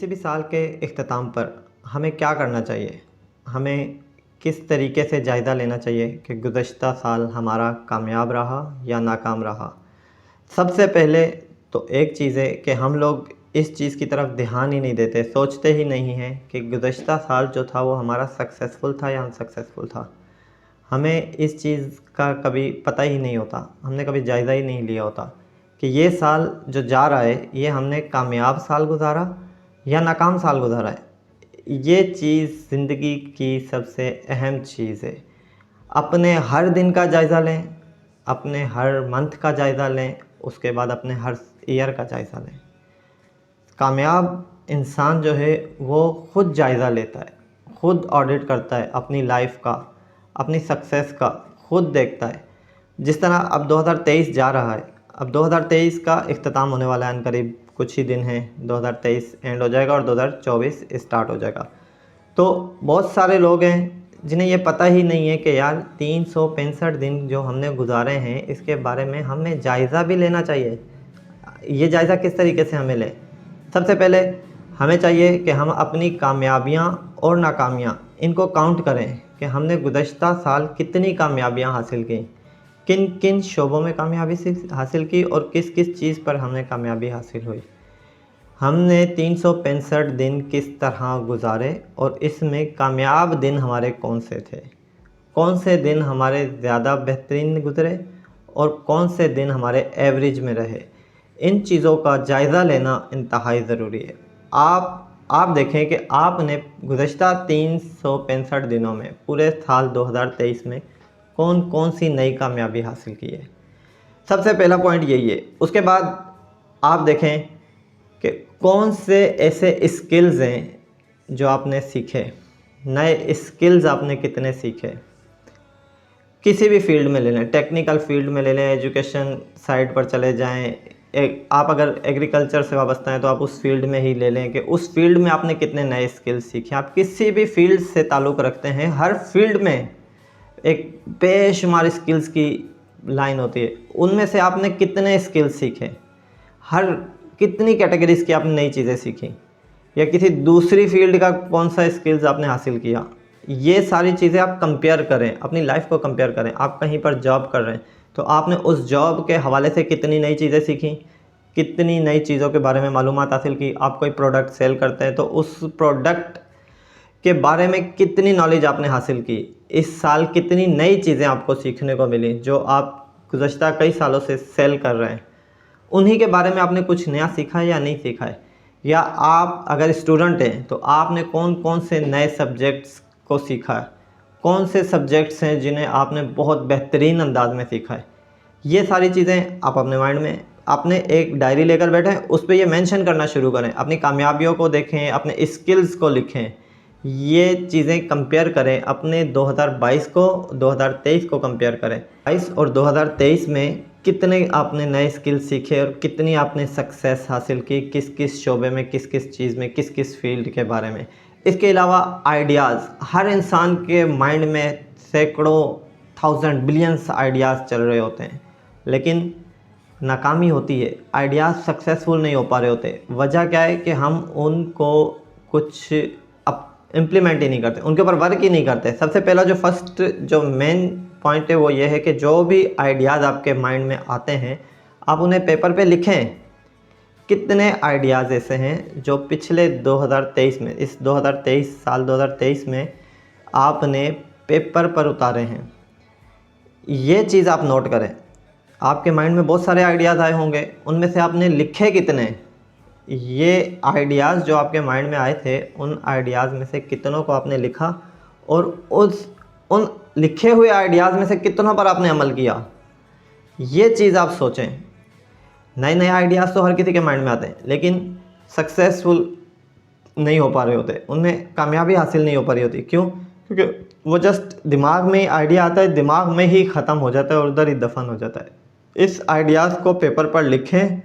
किसी भी साल के इख्तिताम पर हमें क्या करना चाहिए? हमें किस तरीके से जायज़ा लेना चाहिए कि गुज़श्ता साल हमारा कामयाब रहा या नाकाम रहा? सबसे पहले तो एक चीज़ है कि हम लोग इस चीज़ की तरफ ध्यान ही नहीं देते, सोचते ही नहीं हैं कि गुज़श्ता साल जो था वो हमारा सक्सेसफुल था या अनसक्सेसफुल था। हमें इस चीज़ का कभी पता ही नहीं होता, हमने कभी जायज़ा ही नहीं लिया होता कि ये साल जो जा रहा है ये हमने कामयाब साल गुज़ारा या नाकाम साल गुज़ारा है। ये चीज़ ज़िंदगी की सबसे अहम चीज़ है। अपने हर दिन का जायज़ा लें, अपने हर मंथ का जायज़ा लें, उसके बाद अपने हर ईयर का जायज़ा लें। कामयाब इंसान जो है वो ख़ुद जायज़ा लेता है, ख़ुद ऑडिट करता है अपनी लाइफ का, अपनी सक्सेस का ख़ुद देखता है। जिस तरह अब 2023 जा रहा है, अब 2023 का इख्तिताम होने वाला है, अनकरीब कुछ ही दिन हैं, 2023 एंड हो जाएगा और 2024 स्टार्ट हो जाएगा। तो बहुत सारे लोग हैं जिन्हें ये पता ही नहीं है कि यार 365 दिन जो हमने गुजारे हैं इसके बारे में हमें जायज़ा भी लेना चाहिए। ये जायज़ा किस तरीके से हमें लें? सबसे पहले हमें चाहिए कि हम अपनी कामयाबियाँ और नाकामियाँ इनको काउंट करें कि हमने गुज़श्ता साल कितनी कामयाबियाँ हासिल की, किन किन शोबों में कामयाबी हासिल की और किस किस चीज़ पर हमें कामयाबी हासिल हुई। हमने 365 दिन किस तरह गुजारे और इसमें कामयाब दिन हमारे कौन से थे, कौन से दिन हमारे ज़्यादा बेहतरीन गुज़रे और कौन से दिन हमारे एवरेज में रहे। इन चीज़ों का जायज़ा लेना इंतहाई ज़रूरी है। आप देखें कि आपने गुज़श्ता 365 दिनों में पूरे साल 2023 में कौन कौन सी नई कामयाबी हासिल की है। सबसे पहला पॉइंट यही है। उसके बाद आप देखें कि कौन से ऐसे स्किल्स हैं जो आपने सीखे, नए स्किल्स आपने कितने सीखे। किसी भी फील्ड में ले लें, टेक्निकल फील्ड में ले लें, एजुकेशन साइड पर चले जाएं, आप अगर एग्रीकल्चर से वाबस्ता हैं तो आप उस फील्ड में ही ले लें कि उस फील्ड में आपने कितने नए स्किल्स सीखे। आप किसी भी फील्ड से ताल्लुक़ रखते हैं, हर फील्ड में एक बेशुमार स्किल्स की लाइन होती है, उनमें से आपने कितने स्किल्स सीखे, हर कितनी कैटेगरीज़ की आपने नई चीज़ें सीखी, या किसी दूसरी फील्ड का कौन सा स्किल्स आपने हासिल किया। ये सारी चीज़ें आप कंपेयर करें, अपनी लाइफ को कंपेयर करें। आप कहीं पर जॉब कर रहे हैं तो आपने उस जॉब के हवाले से कितनी नई चीज़ें सीखी, कितनी नई चीज़ों के बारे में मालूमात हासिल की। आप कोई प्रोडक्ट सेल करते हैं तो उस प्रोडक्ट के बारे में कितनी नॉलेज आपने हासिल की। इस साल कितनी नई चीज़ें आपको सीखने को मिली जो आप गुज़श्ता कई सालों से सेल कर रहे हैं, उन्हीं के बारे में आपने कुछ नया सीखा है या नहीं सीखा है। या आप अगर स्टूडेंट हैं तो आपने कौन कौन से नए सब्जेक्ट्स को सीखा है, कौन से सब्जेक्ट्स हैं जिन्हें आपने बहुत बेहतरीन अंदाज में सीखा है। ये सारी चीज़ें आप अपने माइंड में, आपने एक डायरी लेकर बैठें, उस पर ये मेंशन करना शुरू करें, अपनी कामयाबियों को देखें, अपने स्किल्स को लिखें। ये चीज़ें कंपेयर करें, अपने 2022 को 2023 को कंपेयर करें। 22 और 2023 में कितने आपने नए स्किल सीखे और कितनी आपने सक्सेस हासिल की, किस किस शोबे में, किस किस चीज़ में, किस किस फील्ड के बारे में। इसके अलावा आइडियाज़, हर इंसान के माइंड में सैकड़ों, थाउजेंड, बिलियंस आइडियाज़ चल रहे होते हैं, लेकिन नाकामी होती है, आइडियाज़ सक्सेसफुल नहीं हो पा रहे होते। वजह क्या है कि हम उनको कुछ इम्प्लीमेंट ही नहीं करते, उनके ऊपर वर्क ही नहीं करते। सबसे पहला जो फर्स्ट जो मेन पॉइंट है वो ये है कि जो भी आइडियाज़ आपके माइंड में आते हैं आप उन्हें पेपर पे लिखें। कितने आइडियाज़ ऐसे हैं जो पिछले 2023 में, इस 2023 साल 2023 में आपने पेपर पर उतारे हैं। ये चीज़ आप नोट करें। आपके माइंड में बहुत सारे आइडियाज़ आए होंगे, उनमें से आपने लिखे कितने। ये आइडियाज़ जो आपके माइंड में आए थे, उन आइडियाज़ में से कितनों को आपने लिखा और उन लिखे हुए आइडियाज़ में से कितनों पर आपने अमल किया। ये चीज़ आप सोचें। नए नए आइडियाज़ तो हर किसी के माइंड में आते हैं, लेकिन सक्सेसफुल नहीं हो पा रहे होते, उनमें कामयाबी हासिल नहीं हो पा रही होती। क्यों? क्योंकि वो जस्ट दिमाग में ही आइडिया आता है, दिमाग में ही ख़त्म हो जाता है और उधर ही दफन हो जाता है। इस आइडियाज़ को पेपर पर लिखें,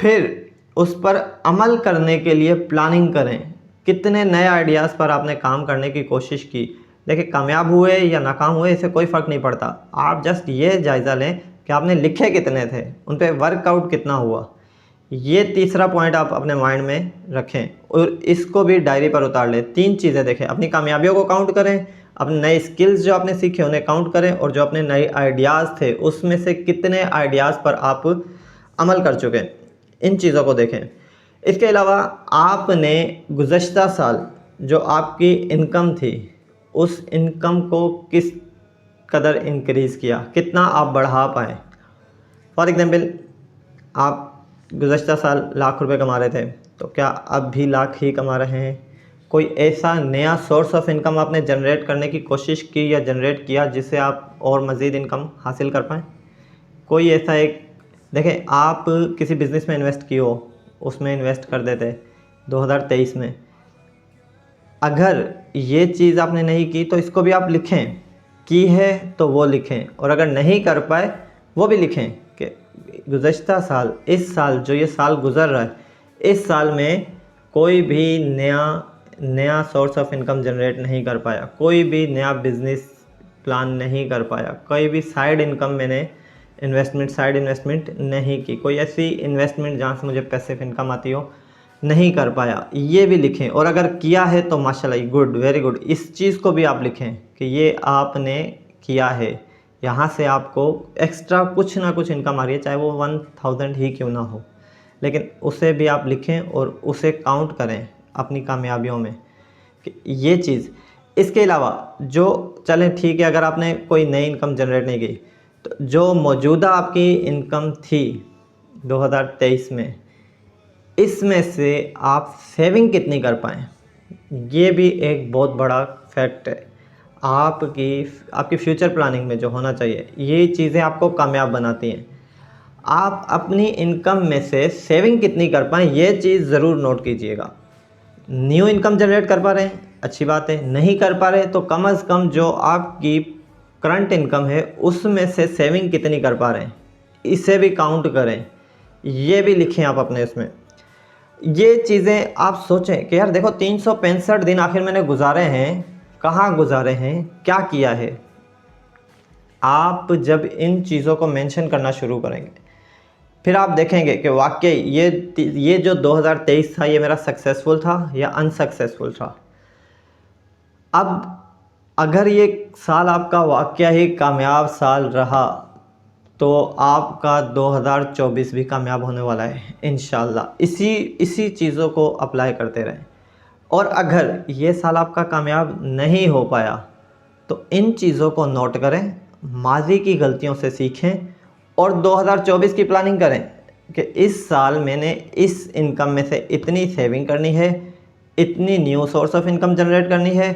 फिर उस पर अमल करने के लिए प्लानिंग करें। कितने नए आइडियाज़ पर आपने काम करने की कोशिश की। देखिए, कामयाब हुए या नाकाम हुए इससे कोई फ़र्क नहीं पड़ता। आप जस्ट ये जायज़ा लें कि आपने लिखे कितने थे, उन पर वर्कआउट कितना हुआ। ये तीसरा पॉइंट आप अपने माइंड में रखें और इसको भी डायरी पर उतार लें। 3 चीज़ें देखें, अपनी कामयाबियों को काउंट करें, अपने नए स्किल्स जो आपने सीखे उन्हें काउंट करें, और जो अपने नए आइडियाज़ थे उसमें से कितने आइडियाज़ पर आप अमल कर चुके हैं, इन चीज़ों को देखें। इसके अलावा आपने गुज़श्ता साल जो आपकी इनकम थी उस इनकम को किस कदर इंक्रीज़ किया, कितना आप बढ़ा पाए। फॉर एग्ज़ाम्पल, आप गुज़श्ता साल लाख रुपए कमा रहे थे, तो क्या अब भी लाख ही कमा रहे हैं? कोई ऐसा नया सोर्स ऑफ इनकम आपने जनरेट करने की कोशिश की या जनरेट किया जिससे आप और मज़ीद इनकम हासिल कर पाएँ? कोई ऐसा एक देखें, आप किसी बिज़नेस में इन्वेस्ट किए हो, उसमें इन्वेस्ट कर देते 2023 में, अगर ये चीज़ आपने नहीं की तो इसको भी आप लिखें, की है तो वो लिखें, और अगर नहीं कर पाए वो भी लिखें कि गुज़श्ता साल, इस साल जो ये साल गुज़र रहा है, इस साल में कोई भी नया सोर्स ऑफ इनकम जनरेट नहीं कर पाया, कोई भी नया बिज़नेस प्लान नहीं कर पाया, कोई भी साइड इनकम मैंने साइड इन्वेस्टमेंट नहीं की, कोई ऐसी इन्वेस्टमेंट जहाँ से मुझे पैसिव इनकम आती हो नहीं कर पाया, ये भी लिखें। और अगर किया है तो माशाल्लाह, गुड, वेरी गुड, इस चीज़ को भी आप लिखें कि ये आपने किया है, यहाँ से आपको एक्स्ट्रा कुछ ना कुछ इनकम आ रही है, चाहे वो 1000 ही क्यों ना हो, लेकिन उसे भी आप लिखें और उसे काउंट करें अपनी कामयाबियों में कि ये चीज़। इसके अलावा जो, चलें ठीक है, अगर आपने कोई नई इनकम जनरेट नहीं की, तो जो मौजूदा आपकी इनकम थी 2023 में, इसमें से आप सेविंग कितनी कर पाएँ, ये भी एक बहुत बड़ा फैक्ट है। आपकी फ्यूचर प्लानिंग में जो होना चाहिए, ये चीज़ें आपको कामयाब बनाती हैं। आप अपनी इनकम में से सेविंग कितनी कर पाएँ, ये चीज़ ज़रूर नोट कीजिएगा। न्यू इनकम जनरेट कर पा रहे हैं, अच्छी बात है, नहीं कर पा रहे तो कम से कम जो आपकी करंट इनकम है उसमें से सेविंग कितनी कर पा रहे हैं, इसे भी काउंट करें, ये भी लिखें आप अपने उसमें। ये चीज़ें आप सोचें कि यार देखो, 365 दिन आखिर मैंने गुजारे हैं, कहाँ गुजारे हैं, क्या किया है। आप जब इन चीज़ों को मेंशन करना शुरू करेंगे, फिर आप देखेंगे कि वाकई ये जो 2023 था, ये मेरा सक्सेसफुल था या अनसक्सेसफुल था। अब अगर ये साल आपका वाकई ही कामयाब साल रहा, तो आपका 2024 भी कामयाब होने वाला है इंशाल्लाह। इसी चीज़ों को अप्लाई करते रहें। और अगर ये साल आपका कामयाब नहीं हो पाया, तो इन चीज़ों को नोट करें, माजी की गलतियों से सीखें और 2024 की प्लानिंग करें कि इस साल मैंने इस इनकम में से इतनी सेविंग करनी है, इतनी new source of income generate करनी है,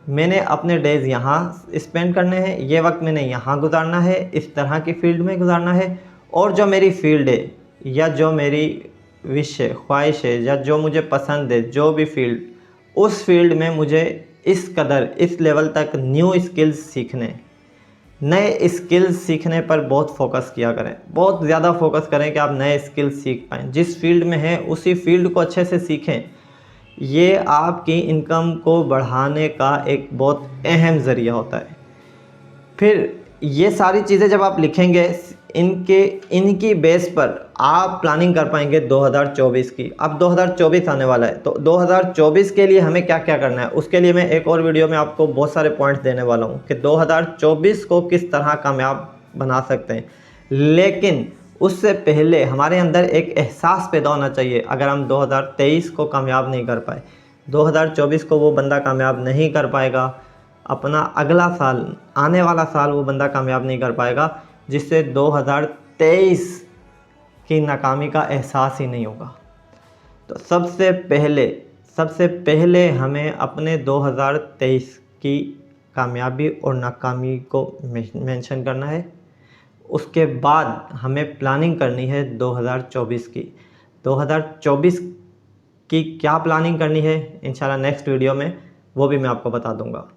मैंने अपने डेज़ यहाँ स्पेंड करने हैं, ये वक्त मैंने यहाँ गुजारना है, इस तरह की फ़ील्ड में गुजारना है, और जो मेरी फ़ील्ड है या जो मेरी विश है, ख्वाहिश है, या जो मुझे पसंद है, जो भी फ़ील्ड, उस फील्ड में मुझे इस लेवल तक न्यू स्किल्स सीखने, नए स्किल्स सीखने पर बहुत फोकस किया करें, बहुत ज़्यादा फोकस करें कि आप नए स्किल्स सीख पाएँ। जिस फील्ड में हैं उसी फील्ड को अच्छे से सीखें। ये आपकी इनकम को बढ़ाने का एक बहुत अहम ज़रिया होता है। फिर ये सारी चीज़ें जब आप लिखेंगे, इनकी बेस पर आप प्लानिंग कर पाएंगे 2024 की। अब 2024 आने वाला है, तो 2024 के लिए हमें क्या क्या करना है, उसके लिए मैं एक और वीडियो में आपको बहुत सारे पॉइंट्स देने वाला हूँ कि 2024 को किस तरह कामयाब बना सकते हैं। लेकिन उससे पहले हमारे अंदर एक एहसास पैदा होना चाहिए। अगर हम 2023 को कामयाब नहीं कर पाए, 2024 को वो बंदा कामयाब नहीं कर पाएगा, अपना अगला साल, आने वाला साल वो बंदा कामयाब नहीं कर पाएगा, जिससे 2023 की नाकामी का एहसास ही नहीं होगा। तो सबसे पहले हमें अपने 2023 की कामयाबी और नाकामी को मेंशन करना है। उसके बाद हमें प्लानिंग करनी है 2024 की। 2024 की क्या प्लानिंग करनी है, इंशाल्लाह नेक्स्ट वीडियो में वो भी मैं आपको बता दूंगा।